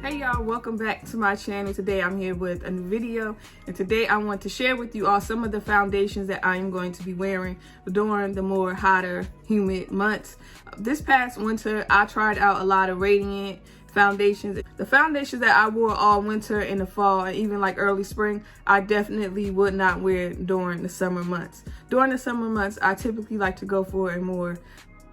Hey y'all, welcome back to my channel. Today I'm here with a new video, and today I want to share with you all some of the foundations that I am going to be wearing during the more hotter, humid months. This past winter I tried out a lot of radiant foundations. The foundations that I wore all winter and the fall and even like early spring, I definitely would not wear during the summer months. During the summer months, I typically like to go for a more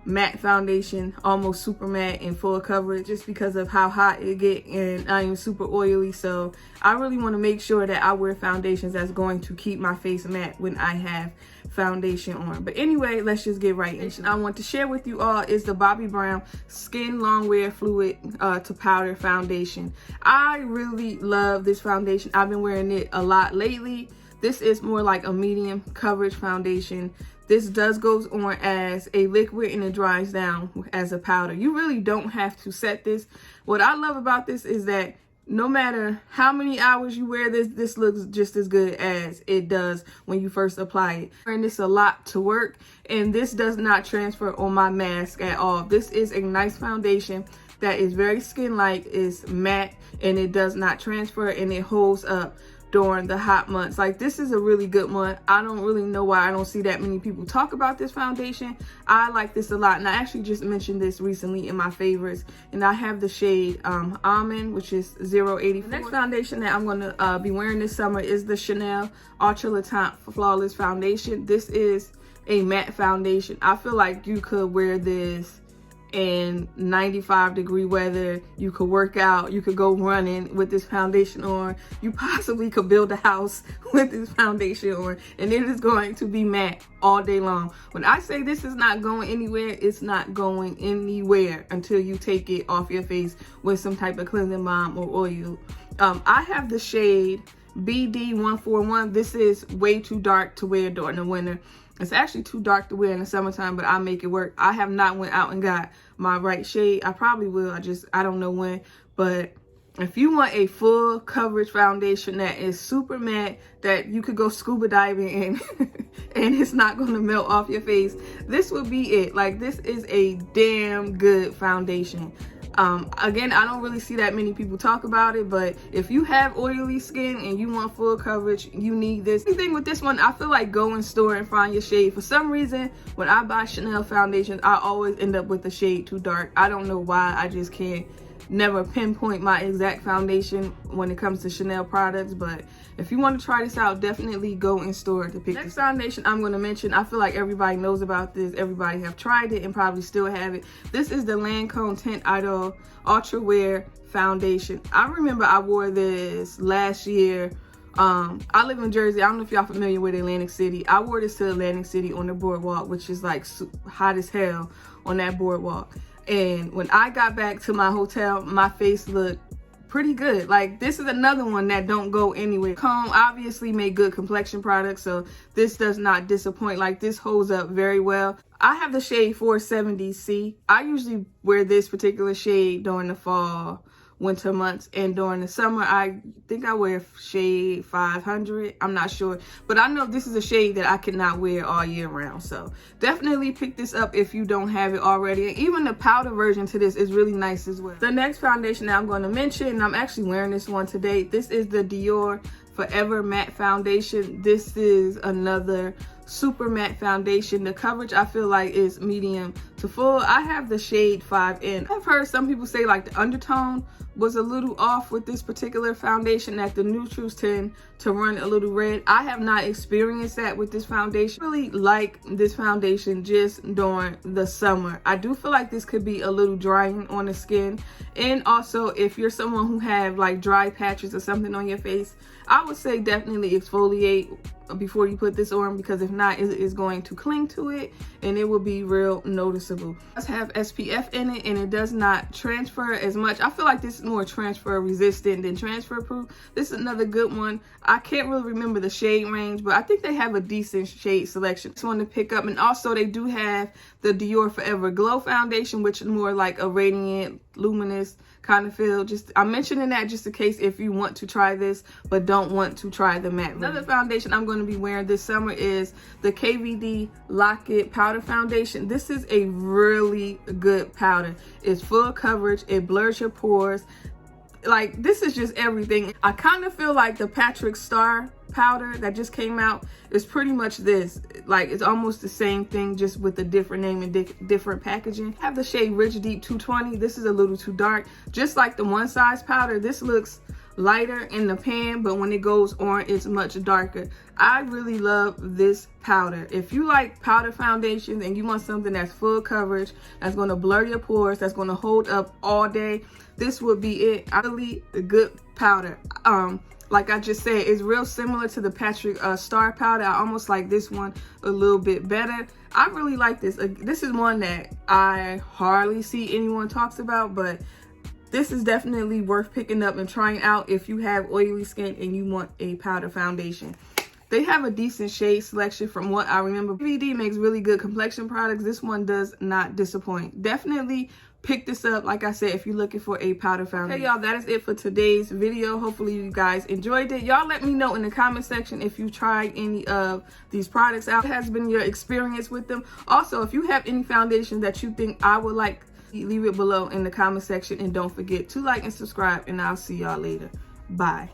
matte foundation, almost super matte and full coverage, just because of how hot it get, and I am super oily, so I really want to make sure that I wear foundations that's going to keep my face matte when I have foundation on. But anyway, let's just get right in. I want to share with you all is the Bobbi Brown Skin Longwear Fluid to Powder Foundation. I really love this foundation. I've been wearing it a lot lately. This is more like a medium coverage foundation. This does goes on as a liquid and it dries down as a powder. You really don't have to set this. What I love about this is that no matter how many hours you wear this, this looks just as good as it does when you first apply it. And this a lot to work, and this does not transfer on my mask at all. This is a nice foundation that is very skin-like, is matte, and it does not transfer, and it holds up during the hot months. Like, this is a really good one. I don't really know why I don't see that many people talk about this foundation. I like this a lot, and I actually just mentioned this recently in my favorites, and I have the shade Almond, which is 084. The next foundation that I'm going to be wearing this summer is the Chanel Ultra Latent Flawless Foundation. This is a matte foundation. I feel like you could wear this in 95-degree weather. You could work out, you could go running with this foundation on, you possibly could build a house with this foundation on, and it is going to be matte all day long. When I say this is not going anywhere, it's not going anywhere until you take it off your face with some type of cleansing balm or oil. I have the shade BD141. This is way too dark to wear during the winter. It's actually too dark to wear in the summertime, but I make it work. I have not went out and got my right shade. I probably will. I don't know when. But if you want a full coverage foundation that is super matte, that you could go scuba diving in and it's not going to melt off your face, this would be it. Like, this is a damn good foundation. Again, I don't really see that many people talk about it, but if you have oily skin and you want full coverage, you need this. The thing with this one, I feel like go in store and find your shade. For some reason, when I buy Chanel foundations, I always end up with the shade too dark. I don't know why. I just can't never pinpoint my exact foundation when it comes to Chanel products. But if you want to try this out, definitely go in store to pick this foundation I'm going to mention. I feel like everybody knows about this. Everybody have tried it and probably still have it. This is the Lancome Tint Idol Ultra Wear Foundation. I remember I wore this last year. I live in Jersey. I don't know if y'all familiar with Atlantic City. I wore this to Atlantic City on the boardwalk, which is like hot as hell on that boardwalk. And when I got back to my hotel, my face looked pretty good. Like, this is another one that don't go anywhere. Lancome obviously made good complexion products, so this does not disappoint. Like, this holds up very well. I have the shade 470C. I usually wear this particular shade during the fall, winter months, and during the summer I think I wear shade 500. I'm not sure, but I know this is a shade that I cannot wear all year round, so definitely pick this up if you don't have it already. And even the powder version to this is really nice as well. The next foundation that I'm going to mention, and I'm actually wearing this one today, this is the Dior Forever Matte Foundation. This is another super matte foundation. The coverage I feel like is medium to full. I have the shade 5N. I've heard some people say like the undertone was a little off with this particular foundation, that the neutrals tend to run a little red. I have not experienced that with this foundation. I really like this foundation just during the summer. I do feel like this could be a little drying on the skin, and also if you're someone who have like dry patches or something on your face, I would say definitely exfoliate before you put this on, because if not, it is going to cling to it and it will be real noticeable. It does have SPF in it and it does not transfer as much. I feel like this is more transfer resistant than transfer proof. This is another good one. I can't really remember the shade range, but I think they have a decent shade selection. This one to pick up. And also they do have the Dior Forever Glow Foundation, which is more like a radiant, luminous kind of feel. I'm mentioning that just in case if you want to try this but don't want to try the matte. Another foundation I'm going to be wearing this summer is the KVD Powder Foundation. This is a really good powder. It's full coverage. It blurs your pores. Like, this is just everything. I kind of feel like the Patrick Star powder that just came out is pretty much this. Like, it's almost the same thing, just with a different name and different packaging. I have the shade Rich Deep 220. This is a little too dark. Just like the One Size powder, this looks lighter in the pan, but when it goes on, it's much darker. I really love this powder. If you like powder foundations and you want something that's full coverage, that's going to blur your pores, that's going to hold up all day, this would be it. Really a good powder. Like I just said, it's real similar to the Patrick Star powder. I almost like this one a little bit better. I really like this. This is one that I hardly see anyone talks about, but this is definitely worth picking up and trying out if you have oily skin and you want a powder foundation. They have a decent shade selection from what I remember. KVD makes really good complexion products. This one does not disappoint. Definitely pick this up, like I said, if you're looking for a powder foundation. Okay, y'all, that is it for today's video. Hopefully you guys enjoyed it. Y'all let me know in the comment section if you tried any of these products out. What has been your experience with them? Also, if you have any foundation that you think I would like, leave it below in the comment section, and don't forget to like and subscribe, and I'll see y'all later. Bye.